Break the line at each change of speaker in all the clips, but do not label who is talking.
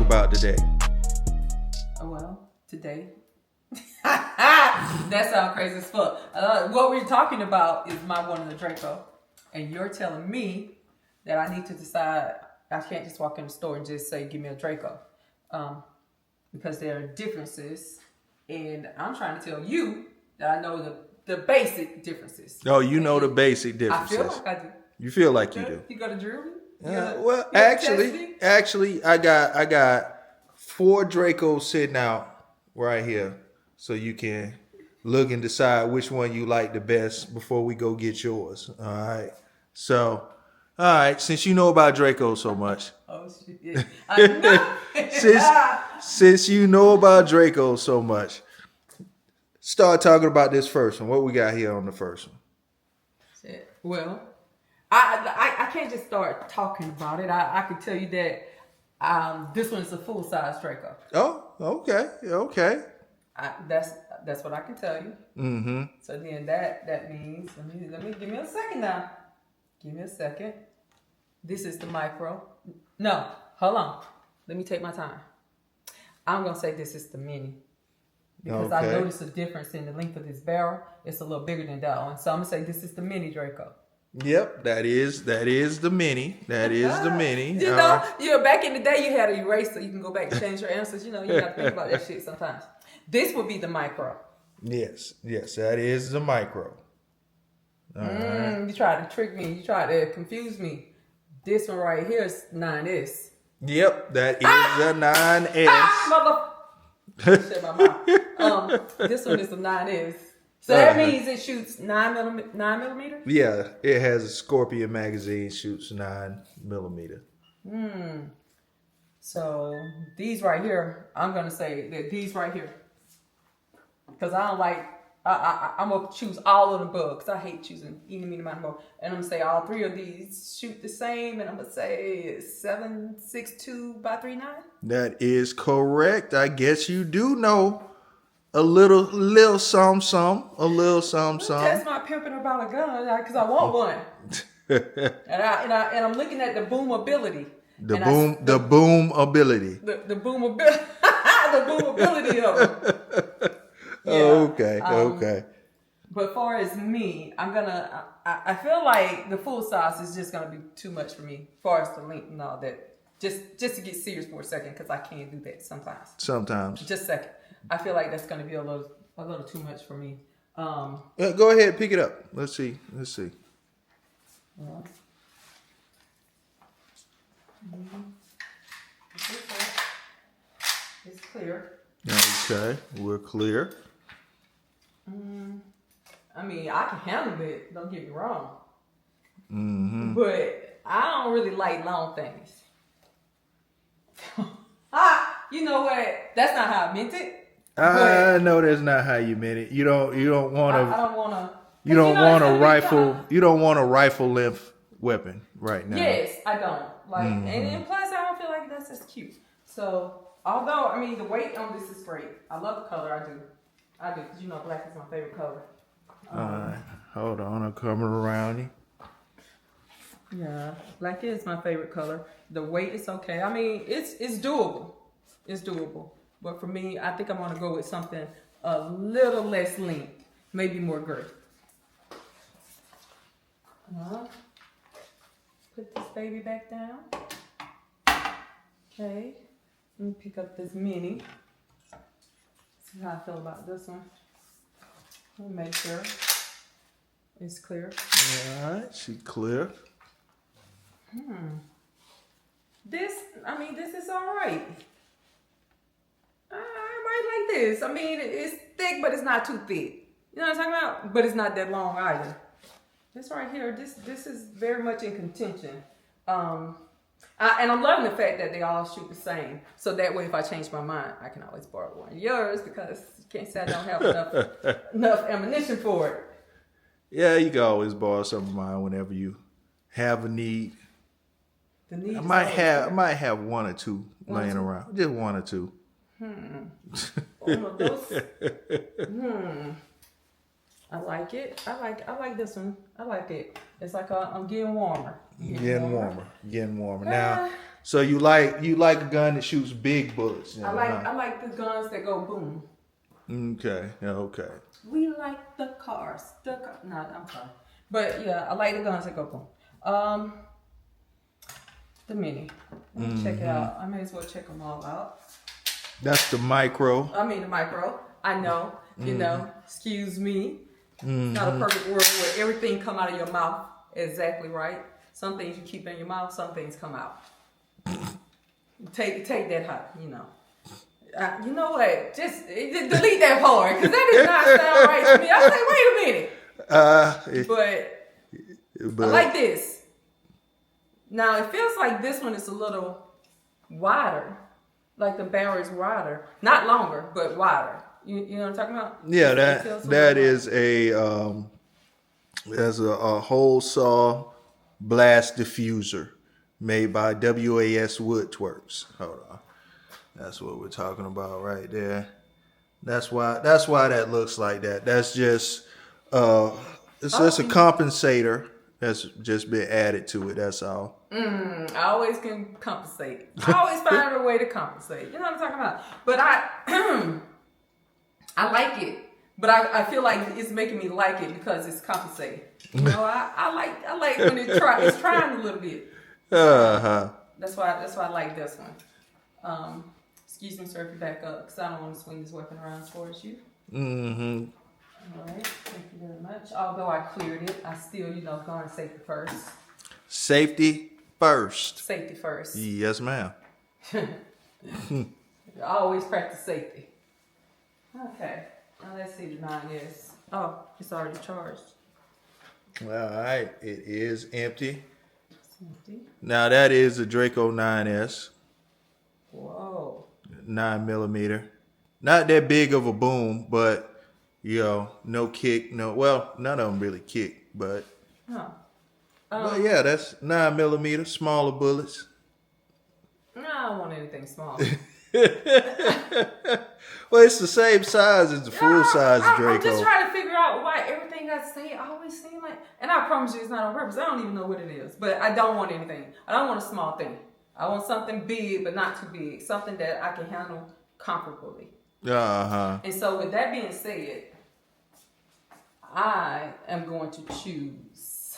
about today?
Well, today. That sounds crazy as fuck. What we're talking about is my one in the Draco. And you're telling me that I need to decide. I can't just walk in the store and just say, give me a Draco. Because there are differences. And I'm trying to tell you that I know the basic differences.
Oh, you know the basic differences.
I feel like I do.
You feel like you do.
You go to drill me?
Well, actually, I got 4 Dracos sitting out right here, so you can look and decide which one you like the best before we go get yours. All right. So, all right. Since you know about Draco so much.
Oh shit! I know.
since you know about Draco so much, start talking about this first one. What we got here on the first one?
Shit. Well. I can't just start talking about it. I can tell you that this one is a full size Draco.
Oh, okay.
That's what I can tell you.
Mm-hmm.
So then that means let me give me a second now. Give me a second. This is the micro. No, hold on. Let me take my time. I'm gonna say this is the mini. Because I noticed a difference in the length of this barrel. It's a little bigger than that one. So I'm gonna say this is the mini Draco.
Yep, that is the mini. That is the mini.
Back in the day you had an eraser. You can go back and change your answers. You got to think about that shit sometimes. This would be the micro.
Yes, that is the micro. All right.
You tried to trick me. You tried to confuse me. This one right here is 9S.
Yep, that is the 9S.
Shut my mouth. This one is the 9S. So that means it shoots 9 millimeter?
Yeah, it has a Scorpion magazine, shoots 9 millimeter.
So these right here, I'm gonna say that these right here, because I don't like. I'm gonna choose all of the bugs. I hate choosing any amount more. And I'm gonna say all 3 of these shoot the same, and I'm gonna say 7.62 by 3.9.
That is correct. I guess you do know. A little some.
That's my pimping about a gun because I want one. and I'm looking at the boom ability.
The boom ability.
The boom ability. The boom ability of them. Yeah.
Okay.
But far as me, I feel like the full size is just gonna be too much for me. As far as the length and all that. Just to get serious for a second, because I can't do that sometimes. Just a second. I feel like that's going to be a little too much for me.
Go ahead, pick it up. Let's see.
It's clear.
Okay, we're clear.
I mean, I can handle it. Don't get me wrong.
Mm-hmm.
But I don't really like long things. You know what? That's not how I meant it.
I know that's not how you meant it. You don't want to.
I don't want to.
You don't want a rifle. You don't want a rifle length weapon right now.
Yes, I don't like. And plus, I don't feel like that's just cute. So, although I mean, the weight on this is great. I love the color. I do. Because black is my favorite color.
All right, hold on. I'm coming around you.
Yeah, black is my favorite color. The weight is okay. I mean, it's doable. It's doable. But for me, I think I'm going to go with something a little less length. Maybe more girth. Put this baby back down. Okay. Let me pick up this mini. See how I feel about this one. Let me make sure it's clear.
All right, she clear.
This is all right. I might like this. I mean, it's thick, but it's not too thick. You know what I'm talking about? But it's not that long either. This right here, this is very much in contention. And I'm loving the fact that they all shoot the same. So that way, if I change my mind, I can always borrow one of yours because you can't say I don't have enough ammunition for it.
Yeah, you can always borrow some of mine whenever you have a need. I might have 1 or 2 laying around. Just 1 or 2.
I like it. I like this one. I like it. It's like I'm getting warmer.
Getting warmer. Now, So you like a gun that shoots big bullets.
I like the guns that go boom.
Okay.
We like the cars. No, I'm sorry. But yeah, I like the guns that go boom. The Mini. Let me check it out. I may as well check them all out.
That's the micro.
The micro. I know. You know. Excuse me. It's not a perfect world where everything come out of your mouth exactly right. Some things you keep in your mouth. Some things come out. Take that hot. You know. You know what? Just delete that part because that does not sound right to me. I say, wait a minute. But I like this. Now it feels like this one is a little wider, like the barrel is wider, not longer, but wider. You know what I'm talking about?
Yeah, that is a hole saw blast diffuser made by WAS Woodworks. Hold on. That's what we're talking about right there. That's why that looks like that. That's just it's just a compensator that's just been added to it. That's all.
I always can compensate. I always find a way to compensate. You know what I'm talking about? But I like it. But I feel like it's making me like it because it's compensating. You know, I like when it's trying a little bit. That's why I like this one. Excuse me, sir, if you back up, because I don't want to swing this weapon around towards you.
Mm-hmm.
All right, thank you very much. Although I cleared it, I still, going safety first.
Safety first.
Safety first.
Yes, ma'am.
I always practice safety. Okay, now let's see the 9s. Oh, it's already charged.
All right, it is empty.
It's empty.
Now that is a Draco 9S.
Whoa.
9mm. Not that big of a boom, but no kick, none of them really kick, but but yeah, that's 9mm, smaller bullets.
No, I don't want anything small.
Well, it's the same size as the full size Draco.
I'm just trying to figure out why everything I say always seems like, and I promise you it's not on purpose. I don't even know what it is, but I don't want anything. I don't want a small thing. I want something big, but not too big. Something that I can handle comfortably. And so with that being said, I am going to choose.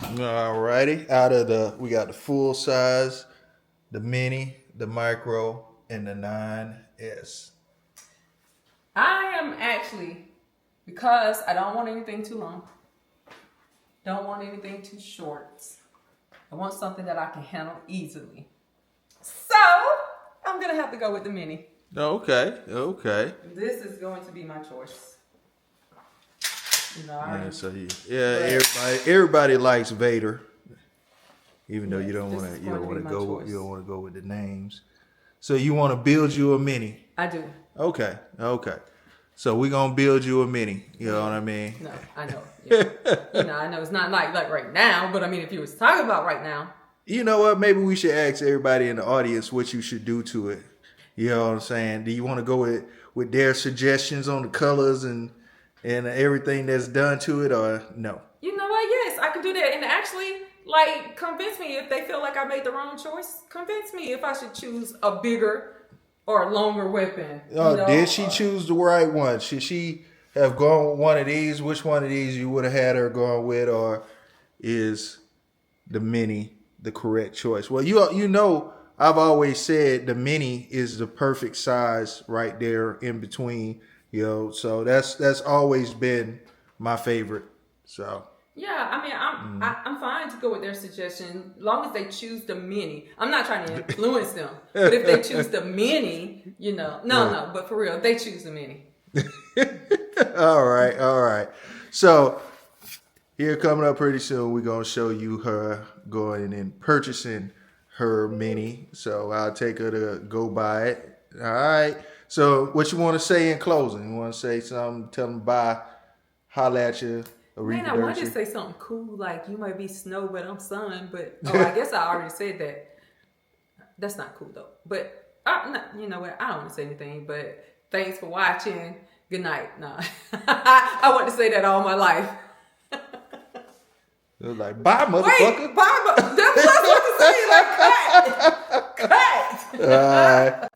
Alrighty. We got the full size, the mini, the micro, and the 9S.
I am actually, because I don't want anything too long. Don't want anything too short. I want something that I can handle easily. So, I'm going to have to go with the mini.
Okay.
This is going to be my choice.
Everybody likes Vader. Even though you don't want to go with the names. So you want to build you a mini?
I do.
Okay. So we're going to build you a mini. You know what I mean?
No, I know. Yeah. I know it's not like right now, but I mean, if you was talking about right now.
You know what? Maybe we should ask everybody in the audience what you should do to it. You know what I'm saying? Do you want to go with their suggestions on the colors and everything that's done to it, or no?
You know what? Yes, I can do that. And actually, convince me if they feel like I made the wrong choice. Convince me if I should choose a bigger or longer weapon.
Did she choose the right one? Should she have gone with one of these? Which one of these you would have had her going with, or is the mini the correct choice? Well, I've always said the mini is the perfect size right there in between. So that's always been my favorite. So. Yeah,
I mean, I'm fine to go with their suggestion, as long as they choose the mini. I'm not trying to influence them, but if they choose the mini, no, but for real, if they choose the mini.
All right. So here coming up pretty soon, we're gonna show you her going and purchasing her mini. So I'll take her to go buy it. All right. So what you want to say in closing? You want to say something? Tell them bye. Holla at you.
Man, I wanted to say something cool, like you might be snow, but I'm sun. But I guess I already said that. That's not cool though. But you know what? I don't want to say anything. But thanks for watching. Good night. Nah, I want to say that all my life.
It was like, bye, motherfucker.
Wait, bye. That's what I was supposed to say.
Bye.